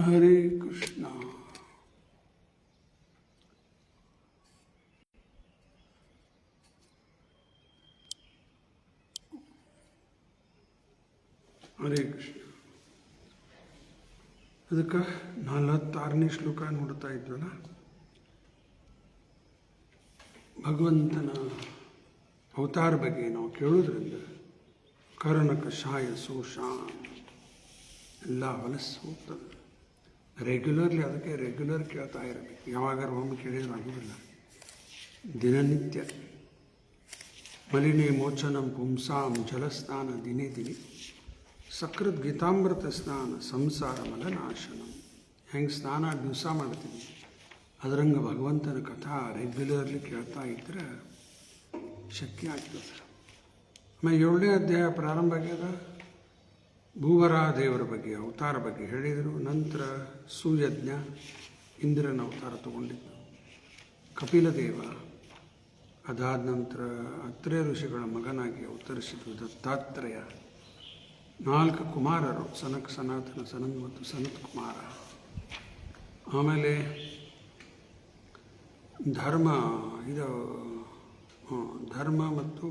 ಹರೇ ಕೃಷ್ಣ. ಹರೇ ಕೃಷ್ಣ. ಅದಕ್ಕೆ 46ನೇ ಶ್ಲೋಕ ನೋಡ್ತಾ ಇದ್ವಲ್ಲ, ಭಗವಂತನ ಅವತಾರ ಬಗ್ಗೆ ನಾವು ಕೇಳೋದ್ರಿಂದ ಕರ್ಣ ಕಷಾಯ ಸೋಷಾನ್ ಎಲ್ಲ ಹೊಲಸು ಹೋಗ್ತದೆ. ರೆಗ್ಯುಲರ್ಲಿ ಅದಕ್ಕೆ ರೆಗ್ಯುಲರ್ ಕೇಳ್ತಾ ಇರಬೇಕು. ಯಾವಾಗಾರು ಒಮ್ಮೆ ಕೇಳಿದ್ರೆ ಆಗೋದಿಲ್ಲ. ದಿನನಿತ್ಯ ಮಲಿನೇ ಮೋಚನಂ ಪುಂಸಾಂ ಜಲಸ್ನಾನ ದಿನೇ ದಿನೇ ಸಕೃತ್ ಗೀತಾಮೃತ ಸ್ನಾನ ಸಂಸಾರ ಮಲನಾಶನಂ. ಹೆಂಗೆ ಸ್ನಾನ ದಿವಸ ಮಾಡ್ತೀವಿ, ಅದರಂಗೆ ಭಗವಂತನ ಕಥಾ ರೆಗ್ಯುಲರ್ಲಿ ಕೇಳ್ತಾ ಇದ್ದರೆ ಶಕ್ಯ ಆಗ್ತದೆ. ಆಮೇಲೆ 7ನೇ ಅಧ್ಯಾಯ ಪ್ರಾರಂಭ ಆಗ್ಯದ. ಭೂವರ ದೇವರ ಬಗ್ಗೆ ಅವತಾರ ಬಗ್ಗೆ ಹೇಳಿದರು. ನಂತರ ಸುಯಜ್ಞ ಇಂದ್ರನ ಅವತಾರ ತಗೊಂಡಿದ್ದು, ಕಪಿಲ ದೇವ. ಅದಾದ ನಂತರ ಅತ್ರೇಯ ಋಷಿಗಳ ಮಗನಾಗಿ ಅವತರಿಸಿದ್ದು ದತ್ತಾತ್ರೇಯ. 4 ಕುಮಾರರು, ಸನಕ್, ಸನಾತನ, ಸನತ್ ಮತ್ತು ಸನತ್ ಕುಮಾರ. ಆಮೇಲೆ ಧರ್ಮ ಮತ್ತು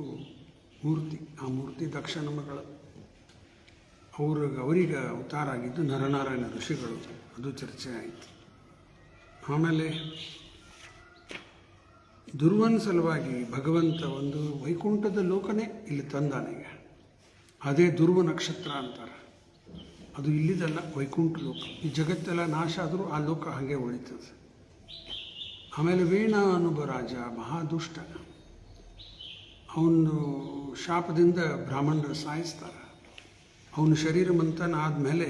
ಮೂರ್ತಿ. ಆ ಮೂರ್ತಿ ದಕ್ಷನ ಮಗಳು. ಅವರಿಗೆ ಅವತಾರ ಆಗಿದ್ದು ನರನಾರಾಯಣ ಋಷಿಗಳು. ಅದು ಚರ್ಚೆ ಆಯಿತು. ಆಮೇಲೆ ಧ್ರುವನ ಸಲುವಾಗಿ ಭಗವಂತ ಒಂದು ವೈಕುಂಠದ ಲೋಕನೇ ಇಲ್ಲಿ ತಂದಾನೀಗ. ಅದೇ ಧ್ರುವ ನಕ್ಷತ್ರ ಅಂತಾರೆ. ಅದು ಇಲ್ಲಿದಲ್ಲ, ವೈಕುಂಠ ಲೋಕ. ಈ ಜಗತ್ತೆಲ್ಲ ನಾಶ ಆದರೂ ಆ ಲೋಕ ಹಾಗೆ ಉಳಿತದೆ. ಆಮೇಲೆ ವೇಣ ಅನ್ನೊಬ್ಬ ರಾಜ ಮಹಾದುಷ್ಟ. ಅವನು ಶಾಪದಿಂದ ಬ್ರಾಹ್ಮಣರು ಸಾಯಿಸ್ತಾರೆ. ಅವನು ಶರೀರ ಮಂಥನ ಆದಮೇಲೆ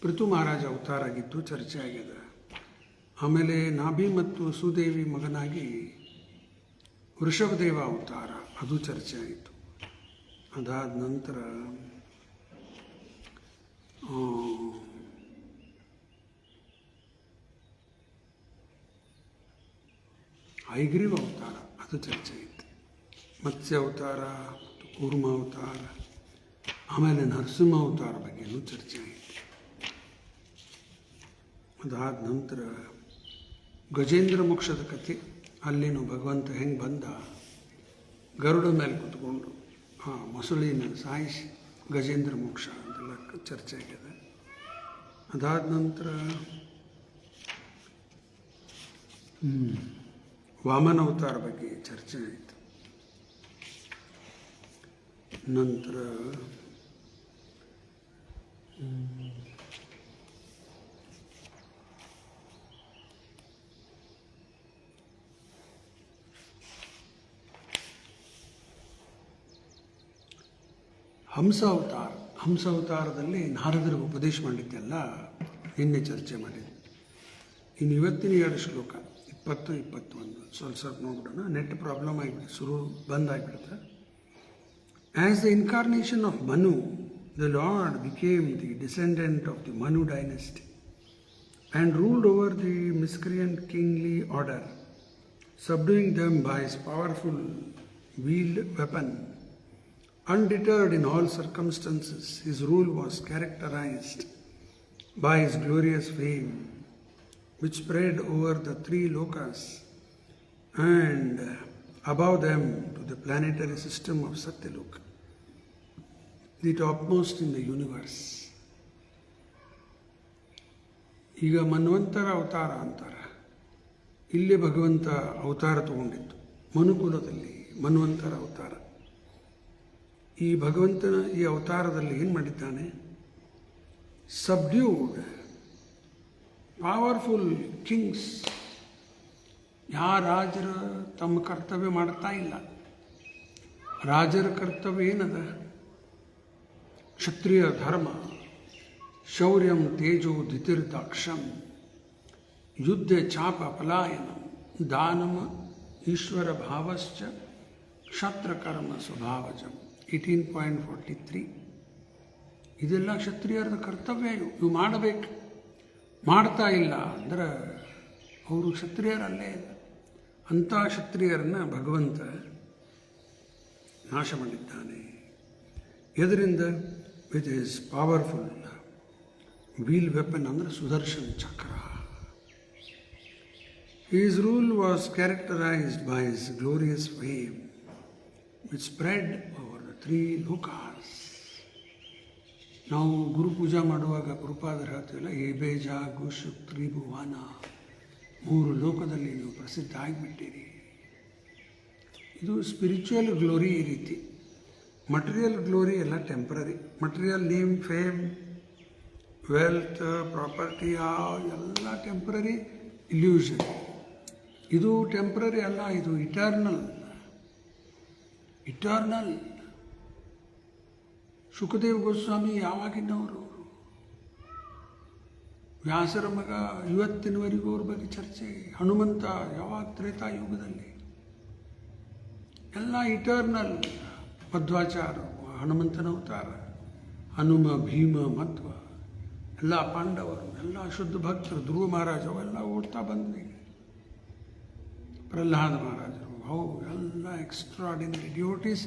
ಪೃಥು ಮಹಾರಾಜ ಅವತಾರ ಆಗಿದ್ದು ಚರ್ಚೆ ಆಗಿದೆ. ಆಮೇಲೆ ನಾಭಿ ಮತ್ತು ಸುದೇವಿ ಮಗನಾಗಿ ವೃಷಭದೇವ ಅವತಾರ, ಅದು ಚರ್ಚೆ ಆಯಿತು. ಅದಾದ ನಂತರ ಹಯಗ್ರೀವ ಅವತಾರ, ಅದು ಚರ್ಚೆ ಆಯಿತು. ಮತ್ಸ್ಯ ಅವತಾರ ಮತ್ತು ಕೂರ್ಮ ಅವತಾರ. ಆಮೇಲೆ ನರಸಿಂಹ ಅವತಾರ ಬಗ್ಗೆಯೂ ಚರ್ಚೆ ಆಯಿತು. ಅದಾದ ನಂತರ ಗಜೇಂದ್ರ ಮೋಕ್ಷದ ಕಥೆ. ಅಲ್ಲೇನು ಭಗವಂತ ಹೆಂಗೆ ಬಂದ, ಗರುಡ ಮೇಲೆ ಕೂತ್ಕೊಂಡು ಮೊಸಳಿನ ಸಾಯಿಸಿ ಗಜೇಂದ್ರ ಮೋಕ್ಷ ಅಂತೆಲ್ಲ ಚರ್ಚೆ ಆಗಿದೆ. ಅದಾದ ನಂತರ ವಾಮನ ಅವತಾರ ಬಗ್ಗೆ ಚರ್ಚೆ ಆಯಿತು. ನಂತರ ಹಂಸ ಅವತಾರ. ಹಂಸ ಅವತಾರದಲ್ಲಿ ನಾರದರಿಗೆ ಉಪದೇಶ ಮಾಡಿದ್ದೆಲ್ಲ ನಿನ್ನೆ ಚರ್ಚೆ ಮಾಡಿದ್ದೆ. ಇನ್ನು ಇವತ್ತಿನ 2 ಶ್ಲೋಕ 20, 21 ಸ್ವಲ್ಪ ನೋಡ್ಬಿಡೋಣ. ನೆಟ್ ಪ್ರಾಬ್ಲಮ್ ಆಗಿಬಿಡುತ್ತೆ, ಬಂದಾಗಿಬಿಡುತ್ತೆ. As the incarnation of Manu, the Lord became the descendant of the Manu dynasty and ruled over the miscreant kingly order, subduing them by his powerful wheeled weapon. Undeterred in all circumstances, his rule was characterized by his glorious fame, which spread over the 3 lokas and above them to the planetary system of Satyaloka, the topmost in the universe. ಈಗ ಮನ್ವಂತರ ಅವತಾರ ಅಂತಾರೆ. ಇಲ್ಲಿ ಭಗವಂತ ಅವತಾರ ತಗೊಂಡಿದ್ದು ಮನುಕುಲದಲ್ಲಿ ಮನ್ವಂತರ ಅವತಾರ. ಈ ಭಗವಂತನ ಈ ಅವತಾರದಲ್ಲಿ ಏನು ಮಾಡಿದ್ದಾನೆ? ಸಬ್ಡ್ಯೂಡ್ ಪವರ್ಫುಲ್ ಕಿಂಗ್ಸ್. ಯಾರ ರಾಜರು ತಮ್ಮ ಕರ್ತವ್ಯ ಮಾಡ್ತಾ ಇಲ್ಲ. ರಾಜರ ಕರ್ತವ್ಯ ಏನದ? ಕ್ಷತ್ರಿಯ ಧರ್ಮ, ಶೌರ್ಯಂ ತೇಜೋ ಧಿತಿರ್ದಾಕ್ಷಂ, ಯುದ್ಧ ಚಾಪ ಪಲಾಯನಂ, ದಾನಮ ಈಶ್ವರ ಭಾವಶ್ಚ ಕ್ಷತ್ರಕರ್ಮ ಸ್ವಭಾವಜಂ. 18.43. ಇದೆಲ್ಲ ಕ್ಷತ್ರಿಯರ ಕರ್ತವ್ಯ. ಇವು ಮಾಡಬೇಕು. ಮಾಡ್ತಾ ಇಲ್ಲ ಅಂದ್ರೆ ಅವರು ಕ್ಷತ್ರಿಯರಲ್ಲೇ ಇಲ್ಲ. ಅಂಥ ಕ್ಷತ್ರಿಯರನ್ನು ಭಗವಂತ ನಾಶ ಮಾಡಿದ್ದಾನೆ. ಇದರಿಂದ with his powerful wheel weapon ಅಂದರೆ ಸುದರ್ಶನ ಚಕ್ರ. His rule was characterized by his glorious fame, which spread over the 3 lokas. ನಾವು ಗುರು ಪೂಜಾ ಮಾಡುವಾಗ ಗುರುಪಾದರು ಹೇಳ್ತೀವಲ್ಲ, ಏಬೇಜ ಗುಷು ತ್ರಿಭುವನ, 3 ಲೋಕದಲ್ಲಿ ನೀವು ಪ್ರಸಿದ್ಧ ಆಗಿಬಿಟ್ಟಿರಿ. ಇದು ಸ್ಪಿರಿಚುವಲ್ ಗ್ಲೋರಿ ಈ ರೀತಿ. ಮಟೀರಿಯಲ್ ಗ್ಲೋರಿ ಎಲ್ಲ temporary. Material name, fame, wealth, property ಎಲ್ಲ ಟೆಂಪ್ರರಿ ಇಲ್ಯೂಷನ್. ಇದು ಟೆಂಪ್ರರಿ ಅಲ್ಲ, ಇದು ಇಟರ್ನಲ್. ಇಟರ್ನಲ್. ಸುಖದೇವ್ ಗೋಸ್ವಾಮಿ ಯಾವಾಗಿನವರು? ವ್ಯಾಸರ ಮಗ, ಇವತ್ತಿನವರೆಗೂ ಅವ್ರ ಬಗ್ಗೆ ಚರ್ಚೆ. ಹನುಮಂತ ಯಾವಾಗ? ತ್ರೇತಾಯುಗದಲ್ಲಿ. ಎಲ್ಲ ಇಟರ್ನಲ್. ಮಧ್ವಾಚಾರ, ಹನುಮಂತನ ಅವತಾರ, ಹನುಮ, ಭೀಮ, ಮಧ್ವ, ಎಲ್ಲ ಪಾಂಡವರು, ಎಲ್ಲ ಶುದ್ಧ ಭಕ್ತರು, ಧ್ರುವ ಮಹಾರಾಜ ಅವೆಲ್ಲ ಓಡ್ತಾ ಬಂದ್ವಿ. ಪ್ರಹ್ಲಾದ ಮಹಾರಾಜರು, ಎಲ್ಲ ಎಕ್ಸ್ಟ್ರಾಡಿನರಿ ಡಿವೋಟೀಸ್.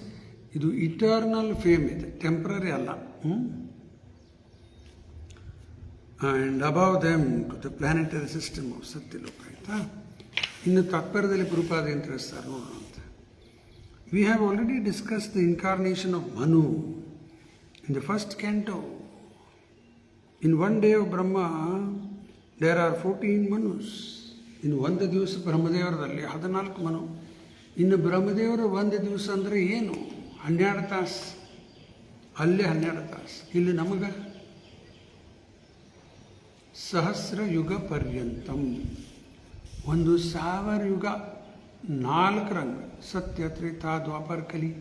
ಇದು ಇಟರ್ನಲ್ ಫೇಮ್ ಇದೆ, ಟೆಂಪ್ರರಿ ಅಲ್ಲ. And above them to the planetary system of Satyaloka. ಆಯಿತಾ? ಇನ್ನು ತಾತ್ಪರ್ಯದಲ್ಲಿ ಗುರುಪಾದ ಏನು ತಿಳಿಸ್ತಾರೆ ನೋಡೋಣ ಅಂತ. We have already discuss the incarnation of Manu in the first canto. In one day of Brahma, there are 14 Manus. ಇನ್ನು ಒಂದು ದಿವಸ ಬ್ರಹ್ಮದೇವರದಲ್ಲಿ 14 ಮನು. ಇನ್ನು ಬ್ರಹ್ಮದೇವರ ಒಂದು ದಿವಸ ಅಂದರೆ ಏನು? 12 ತಾಸು. ಅಲ್ಲೇ 12 ತಾಸು. ಇಲ್ಲಿ ನಮಗೆ ಸಹಸ್ರ ಯುಗ ಪರ್ಯಂತಂ, 1,000 ಯುಗ, 4 ರಂಗ, ಸತ್ಯ, ತ್ರೇತಾ, ದ್ವಾಪರ, ಕಲಿ,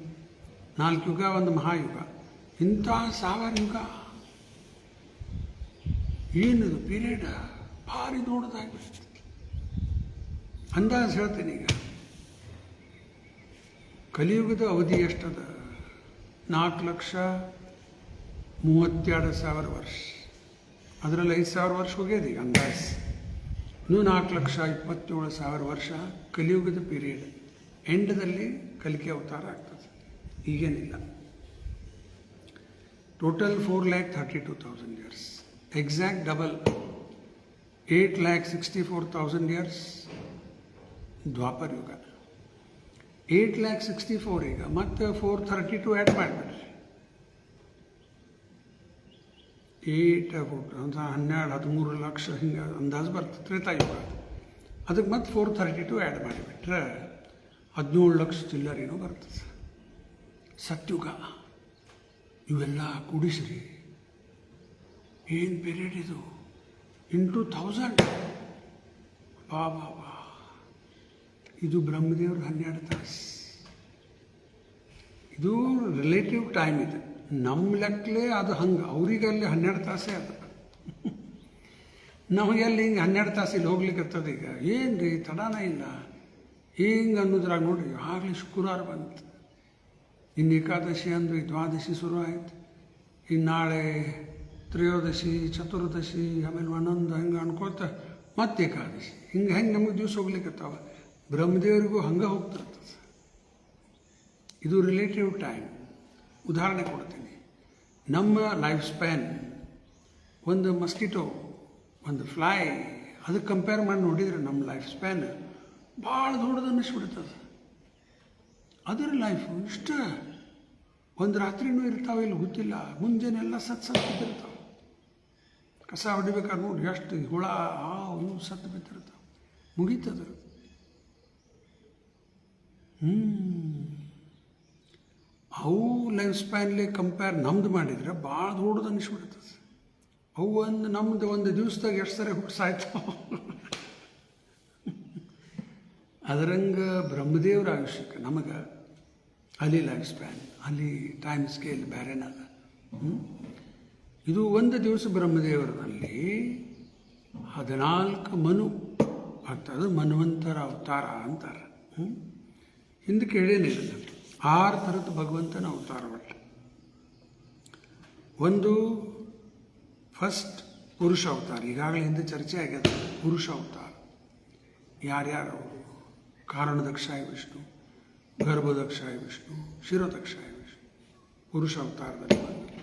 4 ಯುಗ, ಒಂದು ಮಹಾಯುಗ. ಇಂಥ 1000 ಯುಗ ಏನದು ಪೀರಿಯಡ್? ಭಾರಿ ದೊಡ್ಡದಾಗ್ಬಿಡ್ತು. ಅಂದಾಜು ಹೇಳ್ತೀನಿ. ಈಗ ಕಲಿಯುಗದ ಅವಧಿ ಎಷ್ಟದ? 4,32,000 ವರ್ಷ. ಅದರಲ್ಲಿ 5,000 ವರ್ಷ ಹೋಗ್ಯದ ಈಗ ಅಂದಾಜು. ಇನ್ನೂ 4,27,000 ವರ್ಷ ಕಲಿಯುಗದ ಪೀರಿಯಡ್. ಎಂಡದಲ್ಲಿ ಕಲಿಕೆ ಅವತಾರ ಆಗ್ತದೆ. ಈಗೇನಿಲ್ಲ. Total 4,32,000 years. Exact double 8,64,000 years Dvapara Yuga. 8,64,000 ಈಗ ಮತ್ತೆ 432 ಆ್ಯಡ್ ಮಾಡಿಬಿಡ್ರಿ. 12-13 ಲಕ್ಷ ಹಿಂಗೆ ಅಂದಾಜು ಬರ್ತದೆ ತ್ರೇತಾಯುಗ. ಅದಕ್ಕೆ ಮತ್ತೆ 432 ಆ್ಯಡ್ ಮಾಡಿಬಿಟ್ರೆ 17 ಲಕ್ಷ ಚಿಲ್ಲರೇನೋ ಬರ್ತದೆ ಸತ್ಯುಗ. ಇವೆಲ್ಲ ಕೂಡಿಸ್ರಿ, ಏನು ಪೀರಿಯಡ್ ಇದು? ಇಂಟು 1000. ಬಾ ಬಾ ಬಾ. ಇದು ಬ್ರಹ್ಮದೇವ್ರ 12 ತಾಸು. ಇದು ರಿಲೇಟಿವ್ ಟೈಮ್ ಇದೆ. ನಮ್ಮ ಲೆಕ್ಕಲೇ ಅದು ಹಂಗೆ. ಅವ್ರಿಗಲ್ಲಿ 12 ತಾಸೇ ಅದು. ನಮಗೆಲ್ಲಿ ಹಿಂಗೆ 12 ತಾಸು ಇಲ್ಲಿ ಹೋಗ್ಲಿಕ್ಕತ್ತದ. ಈಗ ಏನು ರೀ ತಡಾನ ಇಲ್ಲ ಹಿಂಗೆ ಅನ್ನೋದ್ರಾಗ ನೋಡ್ರಿ, ಆಗಲೇ ಶುಕ್ರವಾರ ಬಂತು. ಇನ್ನು ಏಕಾದಶಿ ಅಂದ್ರೆ ದ್ವಾದಶಿ ಶುರು ಆಯ್ತು. ಇನ್ನು ನಾಳೆ ತ್ರಯೋದಶಿ, ಚತುರ್ದಶಿ, ಆಮೇಲೆ 11 ಹಂಗೆ ಅನ್ಕೋತ ಮತ್ತೆ ಏಕಾದಶಿ. ಹೆಂಗೆ ನಮಗೆ ದಿವಸ ಹೋಗ್ಲಿಕ್ಕತ್ತಾವ. ಬ್ರಹ್ಮದೇವರಿಗೂ ಹಂಗೆ ಹೋಗ್ತಿರ್ತದೆ. ಇದು ರಿಲೇಟಿವ್ ಟೈಮ್. ಉದಾಹರಣೆ ಕೊಡ್ತೀನಿ. ನಮ್ಮ ಲೈಫ್ ಸ್ಪ್ಯಾನ್, ಒಂದು ಮಸ್ಕಿಟೋ, ಒಂದು ಫ್ಲೈ, ಅದಕ್ಕೆ ಕಂಪೇರ್ ಮಾಡಿ ನೋಡಿದರೆ ನಮ್ಮ ಲೈಫ್ ಸ್ಪ್ಯಾನ್ ಭಾಳ ದೊಡ್ಡದು ಅನ್ನಿಸ್ಬಿಡ್ತದೆ. ಅದರ ಲೈಫು ಇಷ್ಟ. ಒಂದು ರಾತ್ರಿನೂ ಇರ್ತಾವೆ, ಇಲ್ಲಿ ಗೊತ್ತಿಲ್ಲ. ಮುಂಜಾನೆಲ್ಲ ಸತ್ತು ಬಿದ್ದಿರ್ತಾವೆ. ಕಸ ಹೊಡಿಬೇಕಾದ್ರೆ ನೋಡಿ ಎಷ್ಟು ಹುಳ ಇವು ಸತ್ತು ಬಿದ್ದಿರ್ತಾವೆ. ಮುಗೀತದ್ರ. ಅವು ಲೈಫ್ ಸ್ಪ್ಯಾನ್ಲಿ ಕಂಪೇರ್ ನಮ್ದು ಮಾಡಿದರೆ ಭಾಳ ದೊಡ್ಡದು ಅನ್ನಿಸ್ಬಿಡ್ತದೆ. ಅವು ನಮ್ದು ಒಂದು ದಿವಸದಾಗ ಎಷ್ಟು ಸರಿ ಹುಟ್ಸಾಯ್ತಾವ. ಅದರಂಗೆ ಬ್ರಹ್ಮದೇವ್ರ ಆಯುಷ್ಯಕ್ಕೆ ನಮಗೆ ಅಲ್ಲಿ ಲೈಫ್ ಸ್ಪ್ಯಾನ್, ಅಲ್ಲಿ ಟೈಮ್ ಸ್ಕೇಲ್ ಬೇರೆನಲ್ಲ. ಇದು ಒಂದು ದಿವಸ ಬ್ರಹ್ಮದೇವರಲ್ಲಿ 14 ಮನು ಆಗ್ತದೆ. ಮನ್ವಂತರ ಅವತಾರ ಅಂತಾರೆ. ಹಿಂದೆ ಕೇಳೇನಿಲ್ಲ. 6 ಥರದ ಭಗವಂತನ ಅವತಾರ. ಒಟ್ಟು ಒಂದು ಫಸ್ಟ್ ಪುರುಷ ಅವತಾರ. ಈಗಾಗಲೇ ಹಿಂದೆ ಚರ್ಚೆ ಆಗ್ಯದ. ಪುರುಷ ಅವತಾರ ಯಾರ್ಯಾರು? ಕಾರಣದಕ್ಷಾಯ ವಿಷ್ಣು, ಗರ್ಭದಕ್ಷಾಯ ವಿಷ್ಣು, ಶಿರೋದಕ್ಷಾಯ ವಿಷ್ಣು ಪುರುಷ ಅವತಾರದಲ್ಲಿ ಬಂದರು.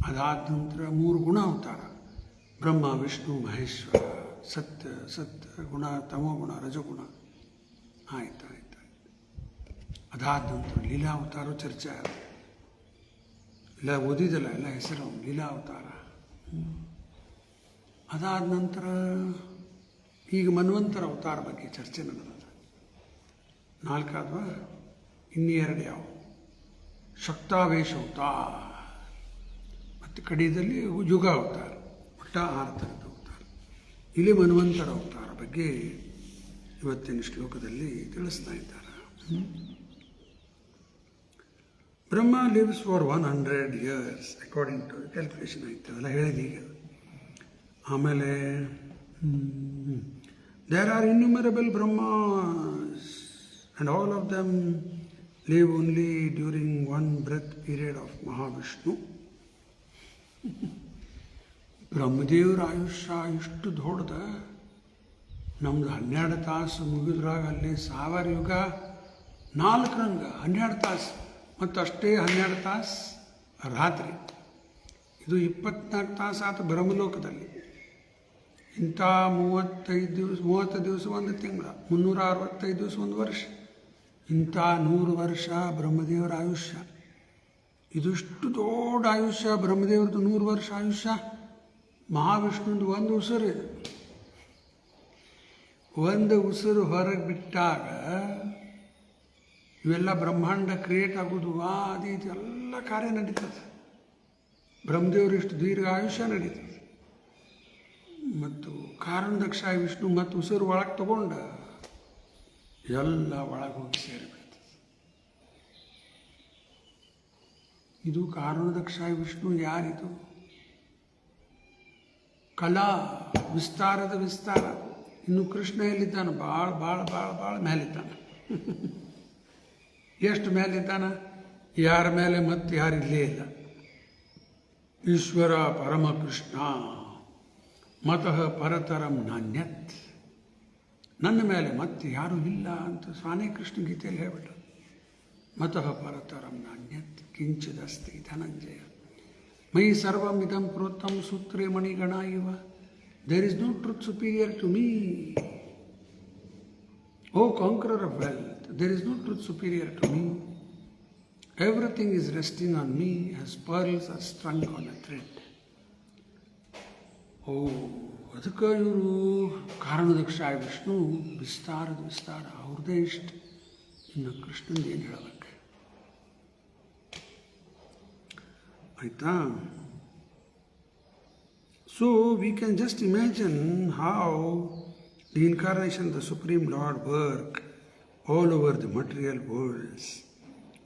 ಅದಾದ ನಂತರ 3 ಗುಣ ಅವತಾರ. ಬ್ರಹ್ಮ ವಿಷ್ಣು ಮಹೇಶ್ವರ, ಸತ್ಯ ಗುಣ, ತಮೋಗುಣ, ರಜಗುಣ. ಆಯ್ತು. ಅದಾದ ನಂತರ ಲೀಲಾವತಾರ ಚರ್ಚೆ ಆಗುತ್ತೆ. ಇಲ್ಲ ಓದಿದಲ್ಲ, ಎಲ್ಲ ಹೆಸರು ಲೀಲಾವತಾರ. ಅದಾದ ನಂತರ ಈಗ ಮನ್ವಂತರ ಅವತಾರ ಬಗ್ಗೆ ಚರ್ಚೆ ನಡೆದ. 4 ಆದ್ವಾ? ಇನ್ನೂ 2 ಯಾವ? ಶಕ್ತಾವೇಶ ಅವತಾರ ಮತ್ತು ಕಡೆಯಲ್ಲಿ ಯುಗ ಅವತಾರ. ಒಟ್ಟ 6 ಥರದ ಅವತಾರ. ಇಲ್ಲಿ ಮನ್ವಂತರ ಅವತಾರ ಬಗ್ಗೆ ಇವತ್ತಿನ ಶ್ಲೋಕದಲ್ಲಿ ತಿಳಿಸ್ತಾ ಇದ್ದಾರೆ. Brahma lives for 100 years according to calculation ಆಯ್ತು, ಅದೆಲ್ಲ ಹೇಳಿದೀಗ. ಆಮೇಲೆ there are innumerable Brahmas and all of them live only during 1 breath period of Mahavishnu. ಬ್ರಹ್ಮದೇವರ ಆಯುಷ್ಯ ಇಷ್ಟು ದೊಡ್ಡದ, ನಮ್ದು 12 ತಾಸು ಮುಗಿದ್ರಾಗ ಅಲ್ಲಿ 1000 ಯುಗ 4 ರಂಗ 12 ತಾಸು, ಮತ್ತು ಅಷ್ಟೇ 12 ತಾಸು ರಾತ್ರಿ. ಇದು 24 ತಾಸು ಆತ ಬ್ರಹ್ಮಲೋಕದಲ್ಲಿ. ಇಂಥ 30 ದಿವಸ 1 ತಿಂಗಳ, 365 ದಿವಸ 1 ವರ್ಷ. ಇಂಥ 100 ವರ್ಷ ಬ್ರಹ್ಮದೇವರ ಆಯುಷ್ಯ. ಇದಿಷ್ಟು ದೊಡ್ಡ ಆಯುಷ್ಯ ಬ್ರಹ್ಮದೇವ್ರದ್ದು 100 ವರ್ಷ ಆಯುಷ್ಯ. ಮಹಾವಿಷ್ಣುಂದು 1 ಉಸಿರು ಇದೆ. 1 ಉಸಿರು ಹೊರಗೆ ಬಿಟ್ಟಾಗ ಇವೆಲ್ಲ ಬ್ರಹ್ಮಾಂಡ ಕ್ರಿಯೇಟ್ ಆಗೋದು, ಅದು ಇದೆಲ್ಲ ಕಾರ್ಯ ನಡೀತದೆ. ಬ್ರಹ್ಮದೇವರು ಇಷ್ಟು ದೀರ್ಘ ಆಯುಷ್ಯ ನಡೀತದೆ. ಮತ್ತು ಕಾರಣದಕ್ಷ ವಿಷ್ಣು ಮತ್ತು ಉಸಿರು ಒಳಗೆ ತಗೊಂಡ ಎಲ್ಲ ಒಳಗೆ ಹೋಗಿ ಸೇರಿಬಿಡ್ತದೆ. ಇದು ಕಾರಣದಕ್ಷ ವಿಷ್ಣು ಯಾರಿದು? ಕಲಾ ವಿಸ್ತಾರದ ವಿಸ್ತಾರ. ಇನ್ನು ಕೃಷ್ಣ ಎಲ್ಲಿದ್ದಾನೆ? ಭಾಳ ಮೇಲಿದ್ದಾನೆ. ಎಷ್ಟು ಮೇಲಿದ್ದಾನ? ಯಾರ ಮೇಲೆ ಮತ್ತೆ ಯಾರಿಲ್ಲೇ ಇಲ್ಲ. ಈಶ್ವರ ಪರಮಕೃಷ್ಣ ಮತಃ ಪರತರಂ ನಾಣ್ಯತ್. ನನ್ನ ಮೇಲೆ ಮತ್ತೆ ಯಾರೂ ಇಲ್ಲ ಅಂತ ಸ್ವಾಮಿ ಕೃಷ್ಣ ಗೀತೆಯಲ್ಲಿ ಹೇಳ್ಬಿಟ್ಟ. ಮತಃ ಪರತರಂ ನಾಣ್ಯತ್ ಕಿಂಚಿದಸ್ತಿ ಧನಂಜಯ ಮಯಿ ಸರ್ವಮಿದಂ ಪ್ರೋತ್ತಂ ಸೂತ್ರೇ ಮಣಿಗಣ ಇವ. There is no truth superior to me, O conqueror of wealth. There is no truth superior to me. Everything is resting on me as pearls are strung on a thread. ಅದಕ್ಕೆ ಇವರು ಕಾರಣದಕ್ಷ ವಿಷ್ಣು ವಿಸ್ತಾರದ ವಿಸ್ತಾರ ಅವ್ರದ್ದೇ ಇಷ್ಟ. ಇನ್ನು ಕೃಷ್ಣಂದು ಏನು ಹೇಳಬೇಕು? ಆಯ್ತಾ? So we can just imagine how the incarnation the supreme lord work all over the material worlds,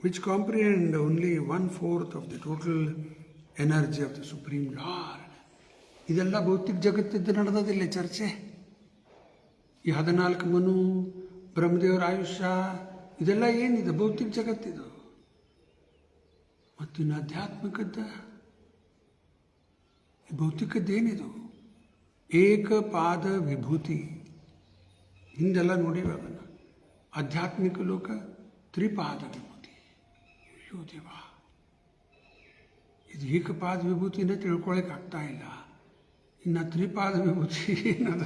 which comprehend only 1/4 of the total energy of the Supreme Lord. ಇದೆಲ್ಲ ಭೌತಿಕ ಜಗತ್ತಿದ್ದು ನಡೆದದಿಲ್ಲ ಚರ್ಚೆ. ಈ 14 ಮನು, ಬ್ರಹ್ಮದೇವರ ಆಯುಷ್ಯ, ಇದೆಲ್ಲ ಏನಿದೆ? ಭೌತಿಕ ಜಗತ್ತಿದು. ಮತ್ತು ಇನ್ನು ಆಧ್ಯಾತ್ಮಿಕದ್ದ, ಭೌತಿಕದ್ದೇನಿದು? ಏಕಪಾದ ವಿಭೂತಿ. ಹಿಂದೆಲ್ಲ ನೋಡಿವೆ ಅದನ್ನು. ಆಧ್ಯಾತ್ಮಿಕ ಲೋಕ ತ್ರಿಪಾದ ವಿಭೂತಿ. ಅಯ್ಯೋ ದೇವ, ಇದು ಏಕಪಾದ ವಿಭೂತಿನ ತಿಳ್ಕೊಳಕ್ಕೆ ಆಗ್ತಾ ಇಲ್ಲ. ಇನ್ನು ತ್ರಿಪಾದ ವಿಭೂತಿ ಏನದ?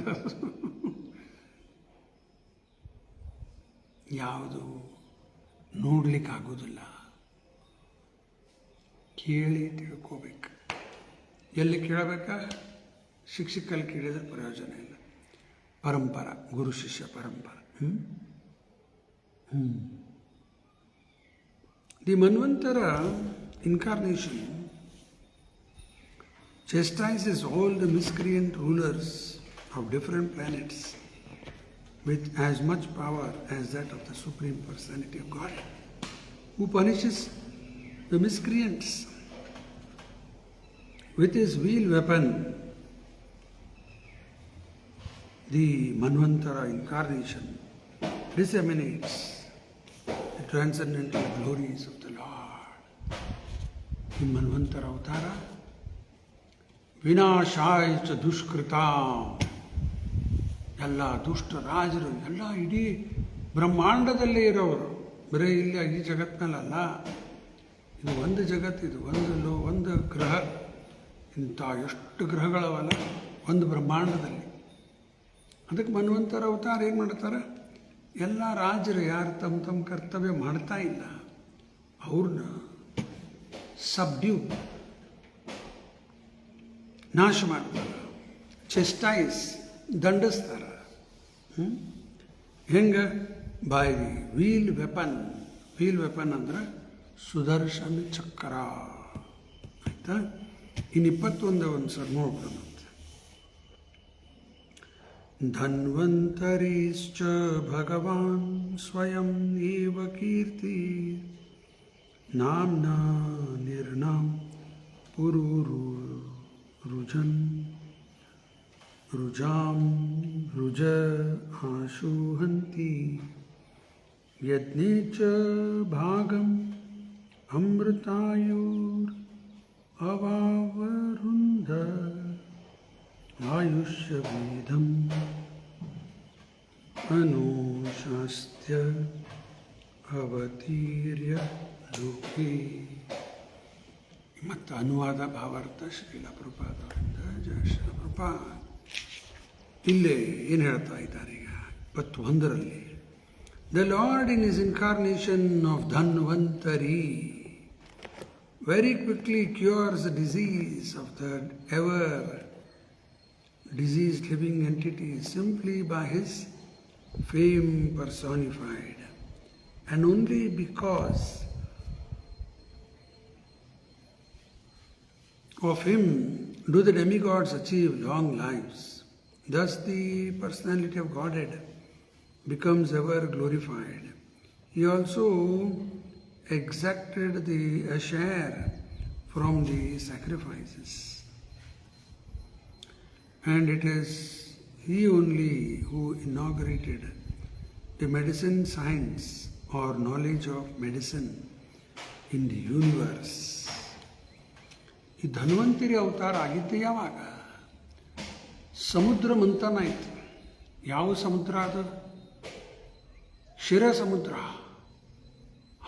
ಯಾವುದು ನೋಡ್ಲಿಕ್ಕೆ ಆಗೋದಿಲ್ಲ, ಕೇಳಿ ತಿಳ್ಕೋಬೇಕು. ಎಲ್ಲಿ ಕೇಳಬೇಕಾ? ಶಿಕ್ಷಕಲ್ಲಿ ಕೇಳಿದ್ರೆ ಪ್ರಯೋಜನ ಇಲ್ಲ. ಪರಂಪರ, ಗುರು ಶಿಷ್ಯ ಪರಂಪರ. The Manvantara incarnation chastises all the miscreant rulers of different planets with as much power as that of the Supreme Personality of God, who punishes the miscreants with his wheel weapon. The Manvantara incarnation disseminates the transcendental glories of the Lord. ಈ ಮನ್ವಂತರ ಅವತಾರ ವಿನಾಶಾಯ ಚ ದುಷ್ಕೃತಾ. ಎಲ್ಲ ದುಷ್ಟ ರಾಜರು, ಎಲ್ಲ ಇಡೀ ಬ್ರಹ್ಮಾಂಡದಲ್ಲೇ ಇರೋರು, ಬರೀ ಇಲ್ಲಿ ಈ ಜಗತ್ತಿನಲ್ಲ. ಇದು ಒಂದು ಜಗತ್ತು, ಇದು ಒಂದು ಗ್ರಹ. ಇಂಥ ಎಷ್ಟು ಗ್ರಹಗಳವಲ್ಲ, ಒಂದು ಬ್ರಹ್ಮಾಂಡದಲ್ಲಿ. ಅದಕ್ಕೆ ಮನ್ವಂತರ ಅವತಾರ ಏನು ಮಾಡ್ತಾರೆ, ಎಲ್ಲ ರಾಜರು ಯಾರು ತಮ್ಮ ಕರ್ತವ್ಯ ಮಾಡ್ತಾ ಇಲ್ಲ ಅವ್ರನ್ನ ಸಬ್ಡ್ಯೂ, ನಾಶ ಮಾಡ್ತಾರೆ, ಚೆಸ್ಟೈಸ್, ದಂಡಿಸ್ತಾರೆ. ಹೆಂಗೆ? ಬೈ ದಿ ವೀಲ್ ವೆಪನ್ ಅಂದ್ರೆ ಸುದರ್ಶನ ಚಕ್ರ. ಆಯ್ತಾ? ಇನ್ನು 21 ಒಂದು ಸರ್ ನೋಡ್ಬಿಡೋಣ. ಧನ್ವಂತರಿಶ್ಚ ಭಗವಾನ್ ಸ್ವಯಂ ಏವ ಕೀರ್ತಿ ನಾಮ್ನಾ ನಿರ್ನಾಂ ಪುರುರುಜನ್ ರುಜಾಂ ರುಜ ಆಶುಹಂತಿ ಯಜ್ಞೇ ಚ ಭಾಗಂ ಅಮೃತಾಯುರ್ ಅವಾವರುಂಧ ಆಯುಷ್ಯವೇದಂ ಅನುಶಾಸ್ತ್ಯ ಅವತೀರ್ಯ ಲೋಕೆ. ಮತ್ತು ಅನುವಾದ ಭಾವಾರ್ಥ ಶ್ರೀಲ ಪ್ರಭುಪಾದವರಿಂದ. ಜಯ ಶ್ರೀಲ ಪ್ರಭುಪಾದ. ಇಲ್ಲೇ ಏನು ಹೇಳ್ತಾ ಇದ್ದಾರೆ ಈಗ 21ರಲ್ಲಿ, the lord in his incarnation of Dhanvantari very quickly cures the disease of the ever diseased living entities simply by his fame personified, and only because of him do the demigods achieve long lives. Thus the personality of Godhead becomes ever glorified. He also exacted a share from the sacrifices, and it is he only who inaugurated the medicine science or knowledge of medicine in the universe. ಈ ಧನ್ವಂತರಿ ಅವತಾರ ಆಗಿದ್ದೆ ಯಾವಾಗ? ಸಮುದ್ರ ಮಂಥನ ಆಯಿತು. ಯಾವ ಸಮುದ್ರ ಅದು? ಕ್ಷೀರ ಸಮುದ್ರ,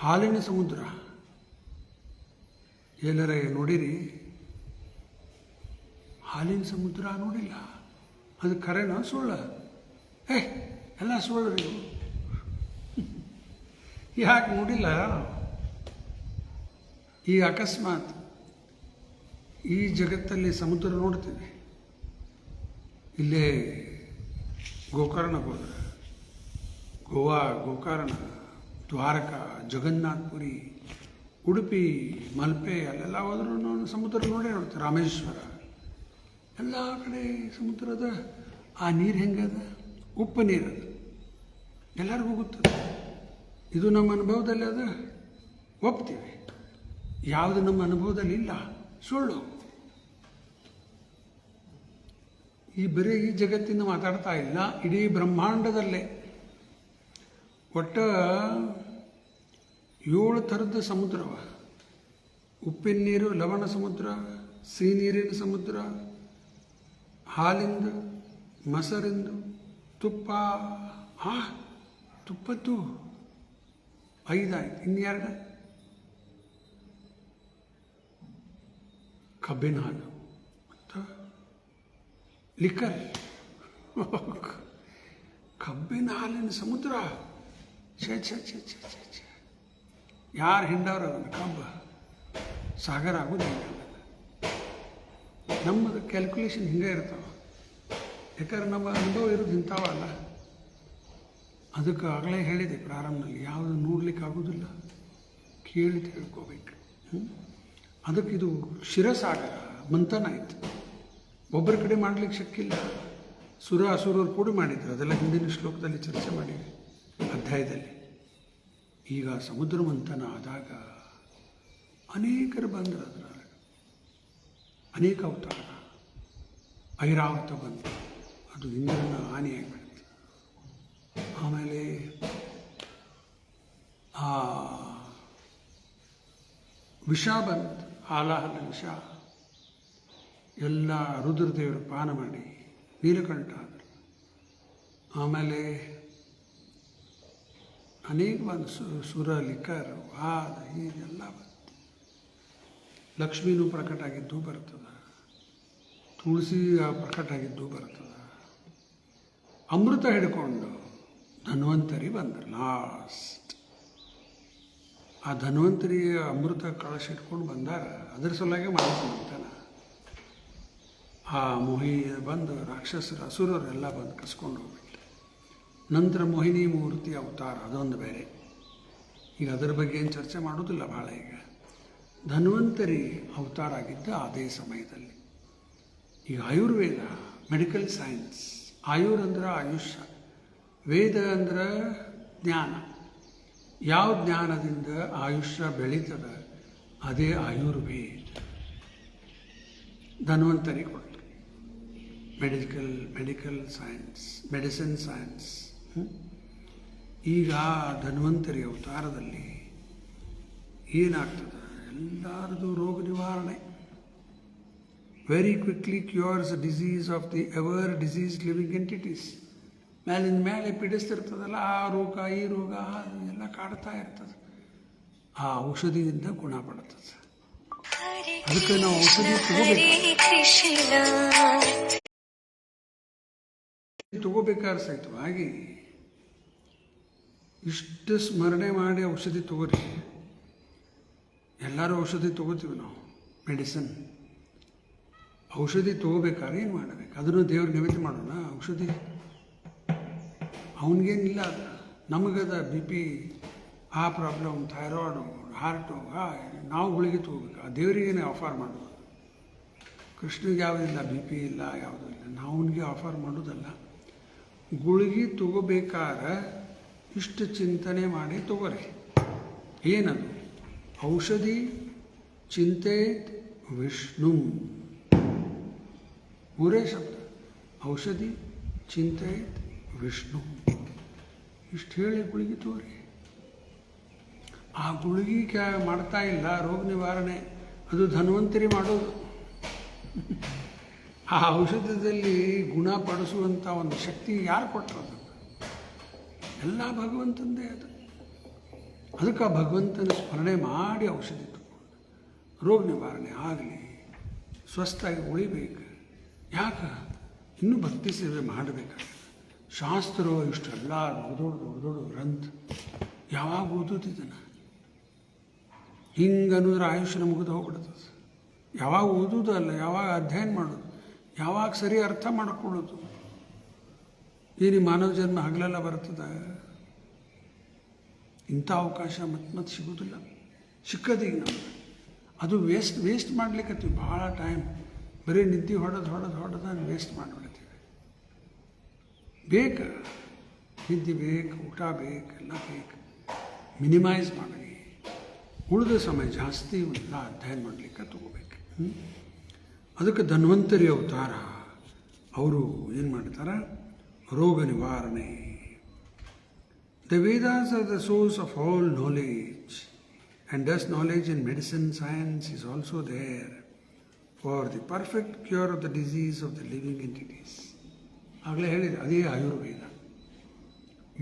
ಹಾಲಿನ ಸಮುದ್ರ. ಎಲ್ಲರ ನೋಡಿರಿ? ಹಾಲಿನ ಸಮುದ್ರ ನೋಡಿಲ್ಲ. ಅದು ಖರೇನೋ ಸುಳ್ಳ? ಎಲ್ಲ ಸುಳ್ಳು ರೀ. ಯಾಕೆ ನೋಡಿಲ್ಲ? ಈ ಅಕಸ್ಮಾತ್ ಈ ಜಗತ್ತಲ್ಲಿ ಸಮುದ್ರ ನೋಡ್ತೀವಿ. ಇಲ್ಲೇ ಗೋಕರ್ಣಕ್ಕೆ ಹೋದ್ರೆ, ಗೋವಾ, ಗೋಕರ್ಣ, ದ್ವಾರಕಾ, ಜಗನ್ನಾಥಪುರಿ, ಉಡುಪಿ, ಮಲ್ಪೆ ಅಲ್ಲೆಲ್ಲ ಹೋದ್ರೂ ಸಮುದ್ರ ನೋಡೇ ನೋಡ್ತೀವಿ. ರಾಮೇಶ್ವರ, ಎಲ್ಲ ಕಡೆ ಸಮುದ್ರದ ಆ ನೀರು ಹೆಂಗದ? ಉಪ್ಪು ನೀರದು, ಎಲ್ಲರಿಗೂ ಗೊತ್ತದ. ಇದು ನಮ್ಮ ಅನುಭವದಲ್ಲಿ ಅದ, ಒಪ್ತೀವಿ. ಯಾವುದು ನಮ್ಮ ಅನುಭವದಲ್ಲಿ ಇಲ್ಲ, ಸುಳ್ಳು. ಈ ಬರೀ ಈ ಜಗತ್ತಿಂದ ಮಾತಾಡ್ತಾ ಇಲ್ಲ, ಇಡೀ ಬ್ರಹ್ಮಾಂಡದಲ್ಲೇ ಒಟ್ಟು 7 ಥರದ ಸಮುದ್ರವ. ಉಪ್ಪಿನ ನೀರು, ಲವಣ ಸಮುದ್ರ, ಸಿಹಿ ನೀರಿನ ಸಮುದ್ರ, ಹಾಲಿಂದು, ಮೊಸರಿಂದು, ತುಪ್ಪ. ತುಪ್ಪದ್ದು 5 ಆಯ್ತು. ಇನ್ಯಾರ್ಡ? ಕಬ್ಬಿನ ಹಾಲು ಮತ್ತು ಲಿಕ್ಕರ್. ಕಬ್ಬಿನ ಹಾಲಿನ ಸಮುದ್ರ. ಛೇ ಛೇ ಛೇ ಛೇ ಛೇ ಛೇ. ಯಾರು ಹಿಂಡವ್ರು ಅದನ್ನು? ಕಬ್ಬು ಸಾಗರ ಆಗೋದಿಲ್ಲ. ನಮ್ಮದು ಕ್ಯಾಲ್ಕುಲೇಷನ್ ಹಿಂಗೆ ಇರ್ತಾವೆ. ಯಾಕಂದ್ರೆ ನಮ್ಮ ಅನುಭವ ಇರೋದು ಇಂಥವಲ್ಲ. ಅದಕ್ಕೆ ಆಗಲೇ ಹೇಳಿದೆ ಪ್ರಾರಂಭದಲ್ಲಿ, ಯಾವುದು ನೋಡ್ಲಿಕ್ಕೆ ಆಗೋದಿಲ್ಲ, ಕೇಳಿ ತಿಳ್ಕೋಬೇಕು. ಅದಕ್ಕೆ ಇದು ಕ್ಷೀರಸಾಗರ ಮಂಥನ ಆಯಿತು. ಒಬ್ಬರ ಕಡೆ ಮಾಡಲಿಕ್ಕೆ ಶಕ್ಕಿಲ್ಲ. ಅಸುರರು ಕೂಡ ಮಾಡಿದ್ರು. ಅದೆಲ್ಲ ಹಿಂದಿನ ಶ್ಲೋಕದಲ್ಲಿ ಚರ್ಚೆ ಮಾಡಿವೆ, ಅಧ್ಯಾಯದಲ್ಲಿ. ಈಗ ಸಮುದ್ರ ಮಂಥನ ಆದಾಗ ಅನೇಕರು ಬಂದರು. ಅದರ ಅನೇಕ ಅವತಾರ. ಐರಾವತ ಬಂತು, ಅದು ಇಂದ್ರನ ಹಾನಿಯಾಗಿಬಿಡುತ್ತೆ. ಆಮೇಲೆ ಆ ವಿಷ ಬಂತು, ಹಾಲಾಹಲ ವಿಷ. ಎಲ್ಲ ರುದ್ರದೇವರು ಪಾನ ಮಾಡಿ ನೀಲಕಂಠ ಆದರು. ಆಮೇಲೆ ಅನೇಕ ಬಂದು ಸುರ, ಲಿಕ್ಕರ್, ವಾದ, ಹೀಗೆಲ್ಲ ಬಂತು. ಲಕ್ಷ್ಮೀನೂ ಪ್ರಕಟ ಆಗಿದ್ದು ಬರ್ತದೆ. ತುಳಸಿ ಪ್ರಕಟ ಆಗಿದ್ದು ಬರ್ತದೆ. ಅಮೃತ ಹಿಡ್ಕೊಂಡು ಧನ್ವಂತರಿ ಬಂದರು ಲಾಸ್ಟ್. ಆ ಧನ್ವಂತರಿ ಅಮೃತ ಕಳಶ ಇಟ್ಕೊಂಡು ಬಂದಾರ, ಅದ್ರ ಸಲುವಾಗಿ ಮಾಡ್ತಾನ. ಆ ಮೋಹಿ ಬಂದು ರಾಕ್ಷಸರು ಅಸುರರೆಲ್ಲ ಬಂದು ಕಸ್ಕೊಂಡು ಹೋಗ್ಬಿಟ್ಟು ನಂತರ ಮೋಹಿನಿ ಮೂರ್ತಿ ಅವತಾರ, ಅದೊಂದು ಬೇರೆ. ಈಗ ಅದರ ಬಗ್ಗೆ ಏನು ಚರ್ಚೆ ಮಾಡೋದಿಲ್ಲ ಭಾಳ. ಈಗ ಧನ್ವಂತರಿ ಅವತಾರ ಆಗಿದ್ದ ಅದೇ ಸಮಯದಲ್ಲಿ. ಈಗ ಆಯುರ್ವೇದ, ಮೆಡಿಕಲ್ ಸೈನ್ಸ್. ಆಯುರ್ ಅಂದ್ರೆ ಆಯುಷ್ಯ, ವೇದ ಅಂದ್ರೆ ಜ್ಞಾನ. ಯಾವ ಜ್ಞಾನದಿಂದ ಆಯುಷ್ಯ ಬೆಳೀತದ ಅದೇ ಆಯುರ್ವೇದ. ಧನ್ವಂತರಿ ಕೊಟ್ಟರು ಮೆಡಿಕಲ್ ಸೈನ್ಸ್, ಮೆಡಿಸಿನ್ ಸೈನ್ಸ್. ಈಗ ಧನ್ವಂತರಿ ಅವತಾರದಲ್ಲಿ ಏನಾಗ್ತದೆ, ಎಲ್ಲರದು ರೋಗ ನಿವಾರಣೆ. Very quickly cures disease of the ever disease living entities. ಮೇಲಿಂದ ಮೇಲೆ ಪೀಡಿಸ್ತಿರ್ತದಲ್ಲ, ಆ ರೋಗ ಈ ರೋಗ ಎಲ್ಲ ಕಾಡ್ತಾ ಇರ್ತದೆ. ಆ ಔಷಧಿಯಿಂದ ಗುಣಪಡ್ತದೆ. ಅದಕ್ಕೆ ನಾವು ಔಷಧಿ ತಗೋಬೇಕಾದ್ರೆ ಸಹಿತವಾಗಿ ಇಷ್ಟು ಸ್ಮರಣೆ ಮಾಡಿ ಔಷಧಿ ತಗೋರಿ. ಎಲ್ಲರೂ ಔಷಧಿ ತಗೋತೀವಿ ನಾವು, ಮೆಡಿಸಿನ್. ಔಷಧಿ ತಗೋಬೇಕಾದ್ರೆ ಏನು ಮಾಡಬೇಕು, ಅದನ್ನು ದೇವ್ರಿಗೆ ನೈವೇದ್ಯ ಮಾಡೋಣ. ಔಷಧಿ ಅವನಿಗೇನಿಲ್ಲ, ಅದು ನಮಗದ ಬಿ ಪಿ, ಆ ಪ್ರಾಬ್ಲಮ್, ಥೈರಾಯ್ಡು, ಹಾರ್ಟು, ನಾವು ಗುಳಿಗೆ ತಗೋಬೇಕು. ಆ ದೇವರಿಗೇನೆ ಆಫರ್ ಮಾಡೋದು. ಕೃಷ್ಣಗೆ ಯಾವುದಿಲ್ಲ, ಬಿ ಪಿ ಇಲ್ಲ, ಯಾವುದೂ ಇಲ್ಲ, ನಾವು ಅವನಿಗೆ ಆಫರ್ ಮಾಡೋದಲ್ಲ. ಗುಳಿಗೆ ತಗೋಬೇಕಾದ್ರೆ ಇಷ್ಟು ಚಿಂತನೆ ಮಾಡಿ ತಗೋರಿ. ಏನದು? ಔಷಧಿ ಚಿಂತೇತ್ ವಿಷ್ಣು. ಮೂರೇ ಶಬ್ದ, ಔಷಧಿ ಚಿಂತೇತ್ ವಿಷ್ಣು. ಇಷ್ಟು ಹೇಳಿ ಗುಳಿಗೆ ತೋರಿ. ಆ ಗುಳಿಗೆ ಮಾಡ್ತಾ ಇಲ್ಲ ರೋಗ ನಿವಾರಣೆ, ಅದು ಧನ್ವಂತರಿ ಮಾಡೋದು. ಆ ಔಷಧದಲ್ಲಿ ಗುಣಪಡಿಸುವಂಥ ಒಂದು ಶಕ್ತಿ ಯಾರು ಕೊಟ್ಟರು? ಎಲ್ಲ ಭಗವಂತಂದೇ ಅದು. ಅದಕ್ಕೆ ಆ ಭಗವಂತನ ಸ್ಮರಣೆ ಮಾಡಿ ಔಷಧಿ ತಗೊಂಡು ರೋಗ ನಿವಾರಣೆ ಆಗಲಿ, ಸ್ವಸ್ಥಾಗಿ ಉಳಿಬೇಕು. ಯಾಕೆ? ಇನ್ನೂ ಭಕ್ತಿ ಸೇವೆ ಮಾಡಬೇಕಾಗಿದೆ. ಶಾಸ್ತ್ರ ಇಷ್ಟೆಲ್ಲ ದೊಡ್ಡ ಗ್ರಂಥ ಯಾವಾಗ ಓದೋದಿದ್ದಾನೆ? ಹಿಂಗನ್ನೋದ್ರೆ ಆಯುಷ್ಯನ ಮುಗಿದು ಹೋಗ್ಬಿಡ್ತದೆ. ಯಾವಾಗ ಓದೋದು ಅಲ್ಲ, ಯಾವಾಗ ಅಧ್ಯಯನ ಮಾಡೋದು, ಯಾವಾಗ ಸರಿ ಅರ್ಥ ಮಾಡಿಕೊಳ್ಳೋದು. ಏನು ಮಾನವ ಜನ್ಮ ಹಗಲೆಲ್ಲ ಬರ್ತದೆ? ಇಂಥ ಅವಕಾಶ ಮತ್ತೆ ಸಿಗೋದಿಲ್ಲ. ಸಿಕ್ಕದೀಗ ನಾವು ಅದು ವೇಸ್ಟ್ ಮಾಡ್ಲಿಕ್ಕತ್ತೀವಿ ಭಾಳ ಟೈಮ್. ಬರೀ ನಿದ್ದೆ ಹೊಡೆದು ವೇಸ್ಟ್ ಮಾಡಿಬಿಡ್ತೀವಿ. ಬೇಕು, ನಿದ್ದೆ ಬೇಕು, ಊಟ ಬೇಕು, ಎಲ್ಲ ಬೇಕು. ಮಿನಿಮೈಸ್ ಮಾಡಿ ಉಳಿದ ಸಮಯ ಜಾಸ್ತಿ ಎಲ್ಲ ಅಧ್ಯಯನ ಮಾಡಲಿಕ್ಕೆ ತಗೋಬೇಕು. ಅದಕ್ಕೆ ಧನ್ವಂತರಿ ಅವತಾರ ಅವರು ಏನು ಮಾಡ್ತಾರೆ? ರೋಗ ನಿವಾರಣೆ. The Vedas are the source of all knowledge, and thus knowledge in medicine science is also there for the perfect cure of the disease of the living entities. ಆಗಲೇ ಹೇಳಿದೆ, ಅದೇ ಆಯುರ್ವೇದ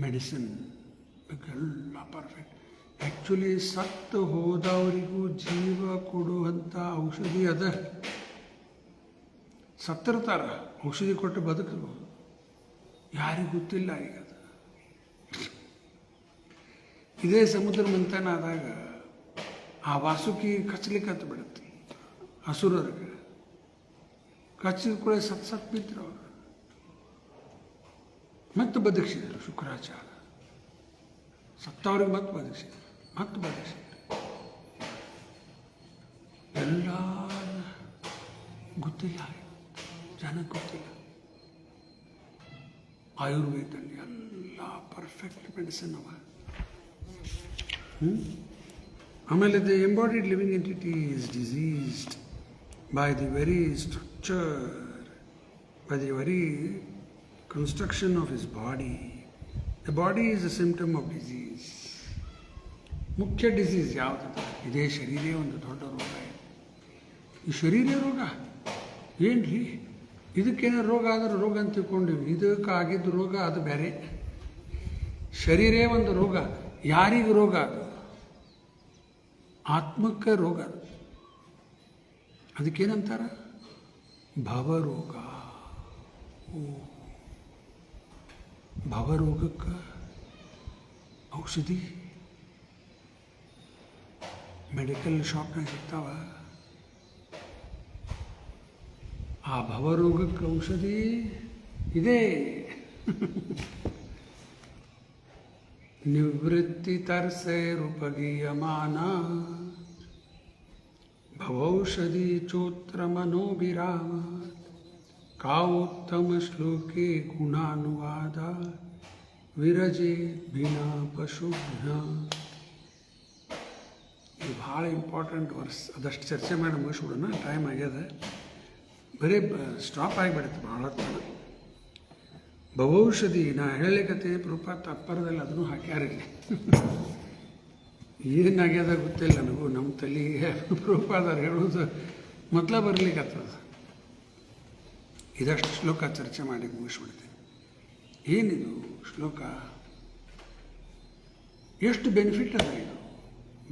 ಮೆಡಿಸಿನ್ ಎಲ್ಲ ಪರ್ಫೆಕ್ಟ್. ಆ್ಯಕ್ಚುಲಿ ಸತ್ತು ಹೋದವರಿಗೂ ಜೀವ ಕೊಡುವಂಥ ಔಷಧಿ ಅದ. ಸತ್ತಿರ್ತಾರ, ಔಷಧಿ ಕೊಟ್ಟು ಬದುಕಬಹುದು. ಯಾರಿಗೂ ಗೊತ್ತಿಲ್ಲ. ಈಗ ಅದು ಇದೇ ಸಮುದ್ರ ಮಂಥನ ಆದಾಗ ಆ ವಾಸುಕಿ ಕಚ್ಚಲಿಕ್ಕೆ ಹತ್ತು ಬಿಡುತ್ತೆ ಅಸುರರಿಗೆ. ಕಚ್ಚಿದ ಕೂಡ ಸತ್ ಬಿದ್ರು ಅವರು. ಮತ್ತೆ ಬದುಕಿಸಿದರು ಶುಕ್ರಾಚಾರ್ಯ. ಸತ್ತವ್ರಿಗೆ ಮತ್ತೆ ಬದುಕಿಸಿದರು. ಎಲ್ಲ ಗೊತ್ತಿಲ್ಲ, ಜನಕ್ಕೆ ಗೊತ್ತಿಲ್ಲ. ಆಯುರ್ವೇದದಲ್ಲಿ ಎಲ್ಲ ಪರ್ಫೆಕ್ಟ್ ಮೆಡಿಸಿನ್ ಅವ. ಆಮೇಲೆ the embodied living entity is diseased by the very structure, by the very construction of his body. The body is a symptom of disease. ಮುಖ್ಯ ಡಿಸೀಸ್ ಯಾವುದಂತ? ಇದೇ ಶರೀರೇ ಒಂದು ದೊಡ್ಡ ರೋಗ. ಈ ಶರೀರ ರೋಗ ಏನ್ರಿ? ಇದಕ್ಕೇನೋ ರೋಗ ಆದರೂ ರೋಗ ಅಂತ ತಿಳ್ಕೊಂಡಿವಿ. ಇದಕ್ಕಾಗಿದ್ದು ರೋಗ ಅದು ಬೇರೆ. ಶರೀರೇ ಒಂದು ರೋಗ. ಯಾರಿಗೂ ರೋಗ? ಅದು ಆತ್ಮಕ್ಕೆ ರೋಗ. ಅದಕ್ಕೇನಂತಾರ? ಭವರೋಗ. ಭವರೋಗಕ್ಕೆ ಔಷಧಿ ಮೆಡಿಕಲ್ ಶಾಪ್ನಾಗ ಸಿಗ್ತಾವ. ಆ ಭವರೋಗಕ್ಕೆ ಔಷಧಿ ಇದೆ. ನಿವೃತ್ತಿ ತರ್ಸೇರುಪಗೀಯಮಾನ ಭವೌಷಧಿ ಚೋತ್ರ ಮನೋಭಿರಾಮ ಕಾವೋತ್ತಮ ಶ್ಲೋಕೆ ಗುಣಾನುವಾದ ವಿರಜೆ ಭಿನಾ ಪಶುಘ್ನ. ಇದು ಭಾಳ ಇಂಪಾರ್ಟೆಂಟ್ ವರ್ಸ್. ಅದಷ್ಟು ಚರ್ಚೆ ಮಾಡಿ ಮುಗಿಸ್ಬಿಡೋಣ, ಟೈಮ್ ಆಗ್ಯದ. ಬರೀ ಸ್ಟಾಪ್ ಆಗಿಬಿಡುತ್ತೆ ಭಾಳ ತನ. ಭವೌಷಧಿ ನಾ ಹೇಳಲಿಕತ್ತೆ ಪ್ರೂಪ ತಪ್ಪರದಲ್ಲಿ ಅದನ್ನು ಹಾಕ್ಯಾರಿಲ್ಲ. ಏನಾಗ್ಯದ ಗೊತ್ತಿಲ್ಲ ನನಗೂ, ನಮ್ಮ ತಲೆಗೆ ಪ್ರೂಪಾದಾರ ಹೇಳೋದು ಮೊದಲ ಬರಲಿಕ್ಕತ್ತದ. ಇದಷ್ಟು ಶ್ಲೋಕ ಚರ್ಚೆ ಮಾಡಿ ಮುಗಿಸ್ಬಿಡ್ತೀನಿ. ಏನಿದು ಶ್ಲೋಕ, ಎಷ್ಟು ಬೆನಿಫಿಟ್ ಅದ ಇದು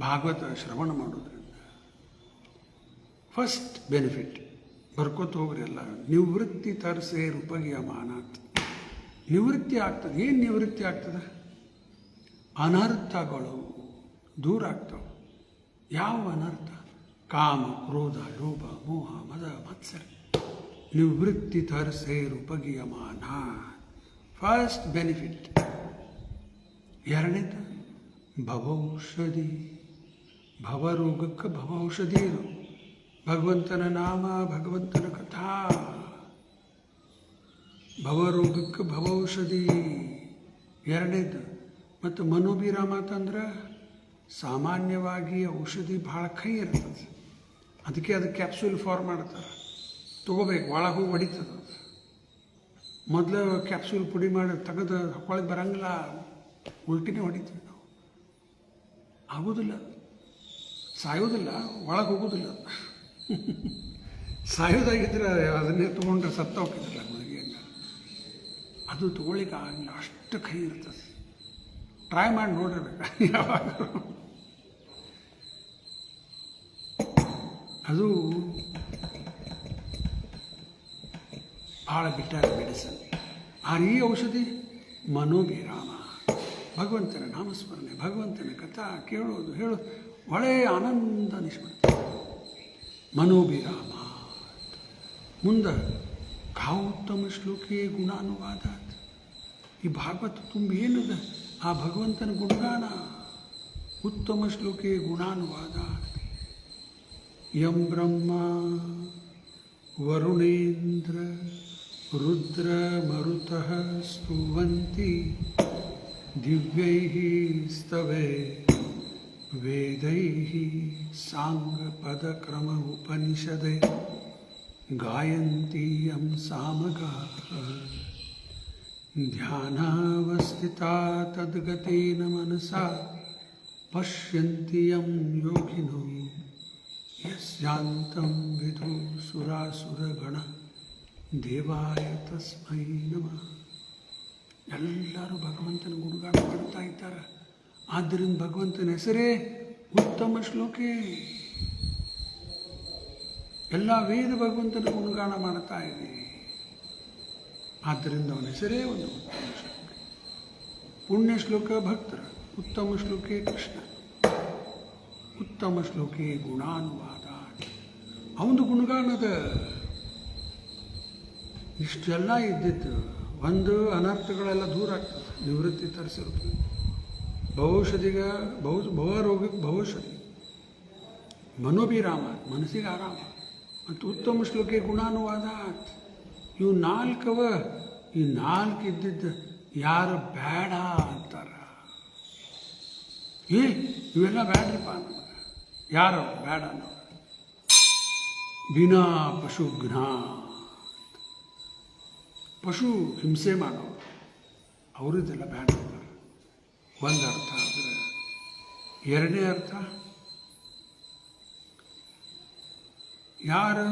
ಭಾಗವತ ಶ್ರವಣ ಮಾಡೋದ್ರಿಂದ. ಫಸ್ಟ್ ಬೆನಿಫಿಟ್ ಬರ್ಕೋತ ಹೋಗ್ರಿ ಎಲ್ಲ. ನಿವೃತ್ತಿ ತರ್ಸೇ ರೂಪಗೀಯಮಾನಾತ್. ನಿವೃತ್ತಿ ಆಗ್ತದೆ. ಏನು ನಿವೃತ್ತಿ ಆಗ್ತದೆ? ಅನರ್ಥಗಳು ದೂರ ಆಗ್ತವೆ. ಯಾವ ಅನರ್ಥ? ಕಾಮ, ಕ್ರೋಧ, ಲೋಭ, ಮೋಹ, ಮದ, ಮತ್ಸರ. ನಿವೃತ್ತಿ ತರ್ಸೇ ರೂಪಗೀಯಮಾನ. First benefit. ಎರಡನೇದು ಭವೌಷಧಿ. ಭವರೋಗಕ್ಕೆ ಭವೌಷಧಿ ಇದು. ಭಗವಂತನ ನಾಮ, ಭಗವಂತನ ಕಥಾ. ಭವರೋಗಕ್ಕೆ ಭವೌಷಧಿ ಎರಡನೇದು. ಮತ್ತು ಮನೋಭಿರಾಮ ಅಂತಂದ್ರೆ ಸಾಮಾನ್ಯವಾಗಿ ಔಷಧಿ ಭಾಳ ಕೈ ಇರ್ತದೆ, ಅದಕ್ಕೆ ಅದು ಕ್ಯಾಪ್ಸೂಲ್ ಫಾರ್ಮ್ ಮಾಡ್ತಾರೆ. ತೊಗೋಬೇಕು, ಒಳಗೆ ಹೋಗಿ ಹೊಡಿತದೆ. ಮೊದಲು ಕ್ಯಾಪ್ಸೂಲ್ ಪುಡಿ ಮಾಡಿ ತೆಗೆದು ಹೊಳಗೆ ಬರಂಗಿಲ್ಲ, ಉಲ್ಟಿನೇ ಹೊಡಿತೀವಿ ನಾವು. ಆಗೋದಿಲ್ಲ, ಸಾಯೋದಿಲ್ಲ, ಒಳಗೆ ಹೋಗೋದಿಲ್ಲ. ಸಾಯೋದಾಗಿದ್ರೆ ಅದನ್ನೇ ತೊಗೊಂಡ್ರೆ ಸತ್ತ ಹೋಗ್ತಿದ್ದಿಲ್ಲ ಗುಳಿಗೆ. ಅದು ತೊಗೊಳ್ಳಿಕ್ಕೆ ಆಗಲಿಲ್ಲ, ಅಷ್ಟು ಕೈ ಇರ್ತದೆ. ಟ್ರೈ ಮಾಡಿ ನೋಡಿರ್ಬೇಕು ಯಾವಾಗ. ಅದು ಭಾಳ ಬಿಟ್ಟಾರ ಮೆಡಿಸನ್. ಈ ಔಷಧಿ ಮನೋಭಿರಾಮ. ಭಗವಂತನ ನಾಮಸ್ಮರಣೆ, ಭಗವಂತನ ಕಥಾ ಕೇಳೋದು, ಹೇಳೋದು, ಒಳ್ಳೆಯ ಆನಂದ ಅನಿಸ್ಬಿಡ್ತದೆ. ಮನೋಭಿರಾಮ. ಮುಂದೆ ಕಾವೋತ್ತಮ ಶ್ಲೋಕೆ ಗುಣಾನುವಾದ. ಈ ಭಾಗವತ ತುಂಬ ಏನದ? ಆ ಭಗವಂತನ ಗುಣಗಾನ. ಉತ್ತಮ ಶ್ಲೋಕೆ ಗುಣಾನುವಾದ. ಯಂ ಬ್ರಹ್ಮ ವರುಣೇಂದ್ರ ರುದ್ರ ಮರುತಃ ಸ್ತುವಂತಿ ದಿವ್ಯೈಃ ಸ್ತವೇ ವೇದೈಃ ಸಾಂಗಪದಕ್ರಮ ಉಪನಿಷದೆ ಗಾಯಂತಿ ಯಂ ಸಾಮಗಾಃ ಧ್ಯಾನಾವಸ್ಥಿತಾ ತದ್ಗತೇನ ಮನಸಾ ಪಶ್ಯಂತಿ ಯಂ ಯೋಗಿನೋ ಯಸ್ಯಾಂತಂ ವಿಧು ಸುರಾಸುರಗಣ ದೇವಾಯ ತಸ್ಮೈ ನಮಃ. ಎಲ್ಲರೂ ಭಗವಂತನ ಗುಣಗಾನ ಮಾಡ್ತಾ ಇದ್ದಾರೆ. ಆದ್ದರಿಂದ ಭಗವಂತನ ಹೆಸರೇ ಉತ್ತಮ ಶ್ಲೋಕೆ. ಎಲ್ಲ ವೇದ ಭಗವಂತನ ಗುಣಗಾನ ಮಾಡ್ತಾ ಇದೆ. ಆದ್ದರಿಂದ ಅವನ ಹೆಸರೇ ಒಂದು ಉತ್ತಮ ಶ್ಲೋಕ. ಪುಣ್ಯ ಶ್ಲೋಕ ಭಕ್ತರ, ಉತ್ತಮ ಶ್ಲೋಕೆ ಕೃಷ್ಣ, ಉತ್ತಮ ಶ್ಲೋಕೆ ಗುಣಾನುವಾದ. ಅವನು ಗುಣಗಾನದ ಇಷ್ಟೆಲ್ಲ ಇದ್ದಿತ್ತು. ಒಂದು ಅನರ್ಥಗಳೆಲ್ಲ ದೂರ ಆಗ್ತದೆ. ನಿವೃತ್ತಿ ತರಿಸಿರುತ್ತೆ. ಭವರೋಗಕ್ಕೆ ಭವೌಷಧಿ. ಮನೋಭಿರಾಮ, ಮನಸ್ಸಿಗೆ ಆರಾಮ. ಮತ್ತು ಉತ್ತಮ ಶ್ಲೋಕೆ ಗುಣಾನುವಾದ. ಇವು ನಾಲ್ಕವ. ಈ ನಾಲ್ಕು ಇದ್ದಿದ್ದು ಯಾರು ಬೇಡ ಅಂತಾರ. ಇವೆಲ್ಲ ಬೇಡ್ರಿಪ್ಪ ನಮಗೆ. ಯಾರು ಬೇಡ ಅನ್ನೋರು? ವಿನಾ ಪಶುಘ್ನ. ಪಶು ಹಿಂಸೆ ಮಾಡೋರು, ಅವರಿದೆಲ್ಲ ಬೇಡ ಅಂತಾರೆ. ಒಂದು ಅರ್ಥ. ಆದರೆ ಎರಡನೇ ಅರ್ಥ, ಯಾರು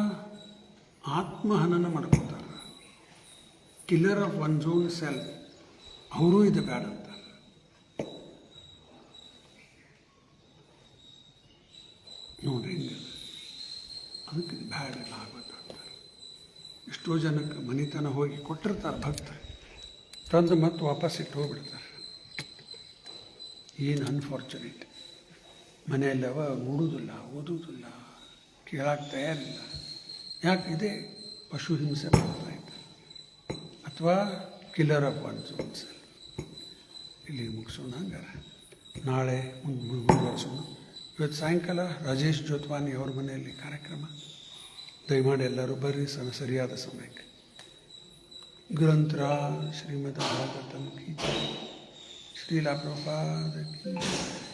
ಆತ್ಮಹನನ ಮಾಡ್ಕೊತಾರೆ, killer of one's own self, ಅವರು ಇದು ಬೇಡ ಅಂತಾರೆ. ನೋಡ್ರಿ ಹಿಂಗೆ ಅದಕ್ಕೆ ಬ್ಯಾಡ ಭಾಗವತ ಅಂತಾರೆ. ಎಷ್ಟೋ ಜನಕ್ಕೆ ಮನೆತನ ಹೋಗಿ ಕೊಟ್ಟಿರ್ತಾರೆ ಭಕ್ತರು, ತಂದು ಮತ್ತೆ ವಾಪಸ್ ಇಟ್ಟು ಹೋಗ್ಬಿಡ್ತಾರೆ. ಏನು ಅನ್ಫಾರ್ಚುನೇಟ್. ಮನೆಯಲ್ಲವ ನೋಡುವುದಿಲ್ಲ, ಓದುವುದಿಲ್ಲ, ಕೇಳಕ್ಕೆ ತಯಾರಿಲ್ಲ. ಯಾಕೆ ಇದೆ ಪಶು ಹಿಂಸೆ ಮಾಡ್ತಾ ಇದ್ದಾರೆ, ಅಥವಾ ಕಿಲ್ಲರ್ ಆಫ್ ಒನ್ಸ್ ಒನ್ಸೆಲ್ಫ್. ಇಲ್ಲಿ ಮುಗಿಸೋಣ. ಹಂಗಾರೆ ನಾಳೆ ಮುಂದುವರಿಸೋಣ. ಇವತ್ತು ಸಾಯಂಕಾಲ ರಾಜೇಶ್ ಜೋತ್ವಾನಿ ಅವ್ರ ಮನೆಯಲ್ಲಿ ಕಾರ್ಯಕ್ರಮ. ದಯಮಾಡಿ ಎಲ್ಲರೂ ಬರ್ರಿ ಸರಿಯಾದ ಸಮಯಕ್ಕೆ. ಗ್ರಂಥರಾಜ ಶ್ರೀಮದ್ ಭಾಗವತಂ ಕಿ ಜೈ, ಶ್ರೀಲ ಪ್ರಭುಪಾದ ಕಿ ಜೈ.